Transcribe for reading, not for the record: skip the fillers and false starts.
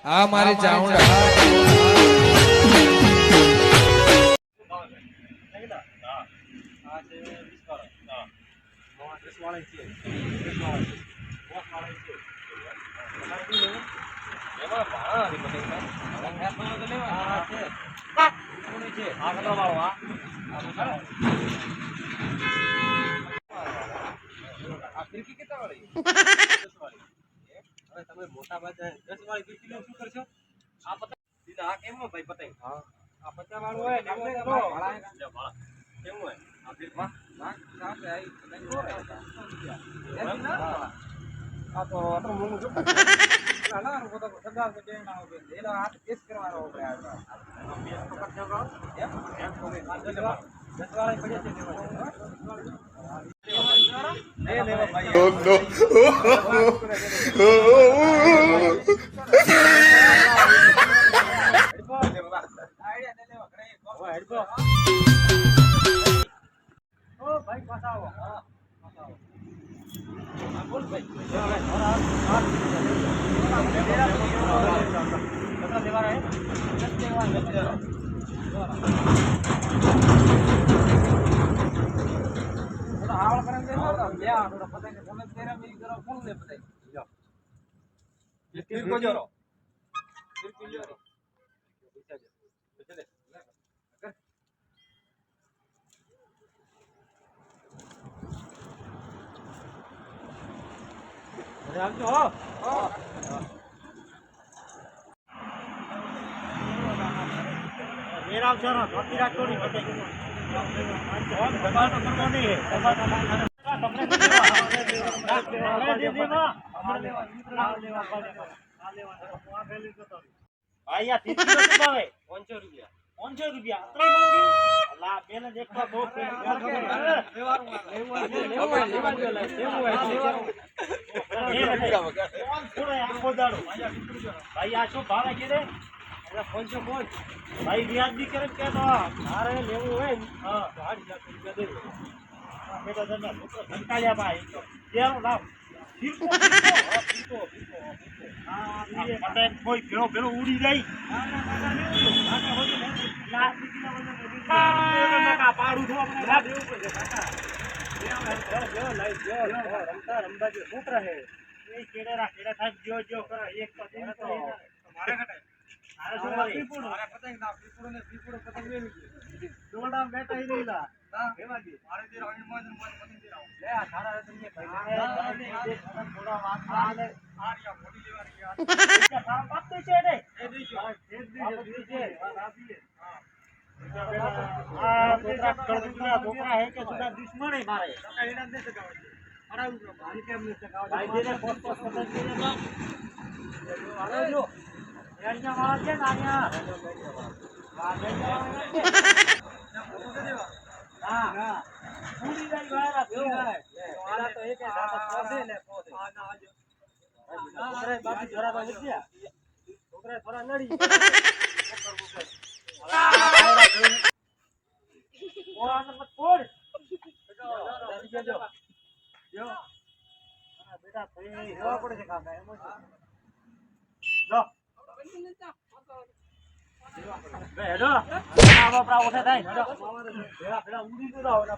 આ મારી ચાઉંડા મોટા બધા 10 વાળી ફિરકી નું શું કરશો? આ પતંગ સીધા આ કેમ ભાઈ પતંગ? હા આ 50 વાળું હોય ને આપણે તો ભાડા કેમ હોય? આ ફિરકા ના સાથે આવી પતંગ નો રહે આ તો અતર મોનું જો ના ના રો તો સદા કે ના હોય એનો હાથ કેસ કરવાનો હોય આ બેસ તો કટ જાવ એમ તો કે 10 વાળી પડે છે લેવા ભાઈ નો ભાઈ પાછા આવો બોલ ભાઈ હાવળ કરે છે લ્યા થોડા પતંગ તમે તેરા મી કરો ફૂલ ને પતંગ લ્યો ફિર કો જોરો ફિર કો જોરો પૈસા દે અરે આવજો હો મેરા આવજો ધોતી રાખો ની પતંગ દબાણ તો કરવો નહીં ભાઈ આ 30 કિલો ભાવે 500 રૂપિયા 500 રૂપિયા અતરે માંગી અલા બેને દેખવા બહુ ભાઈ આ શું ભાવે કે રે 500 કોણ ભાઈ વ્યાજબી કરે કે તો મારે લેવું હોય ને હા 8 લાખ રૂપિયા દેજો બેટા જના સંતાલ્યા ભાઈ જેનો લાવ ફીરકો હા પતંગ કોઈ ભેળો ઉડી જાય ના પાડું તો આપણે દેવું પડે કાકા રમતા જો છોકરા હે એ કેડા થાય જો કરે એક પતંગ તો મારે ઘટાય અરે શું મારે પતંગ ના પીપુડો પતંગ લેવી છે દોડા બેટા ઈ લેલા ના કેવા દી મારે જે રાઉન્ડ માં પતંગ દે રાવ લે આ સારા તમને ભાઈ થોડા વાત આલે આરિયા મોટી લેવાની યાર સારા બાપ તો છે ને એ દીજો છે વાત આપીએ હા છોકરા હે કે સુધા દુશ્મન હે મારે એના દે સગાવ મારા ભાઈ કેમ ન સગાવ ભાઈ દેને પોસ્ટ પતંગ દે હાલો જો યાર વાળા છે નાનિયા ના પૂરી જાય વાળા પૂરી જાય વાળા તો એક દાતા પોસે ને પોસે આ ના આજો છોકરા બાપી જરા તો વિદ્યા છોકરા થોડા નડી ઓરા નંબર કોડ જો બેટા ભાઈ હેવા પડે છે કાકા એમ છે જો બેડો આ બાપરા ઉઠે થાય બેડા ઉડી તો દાવ ના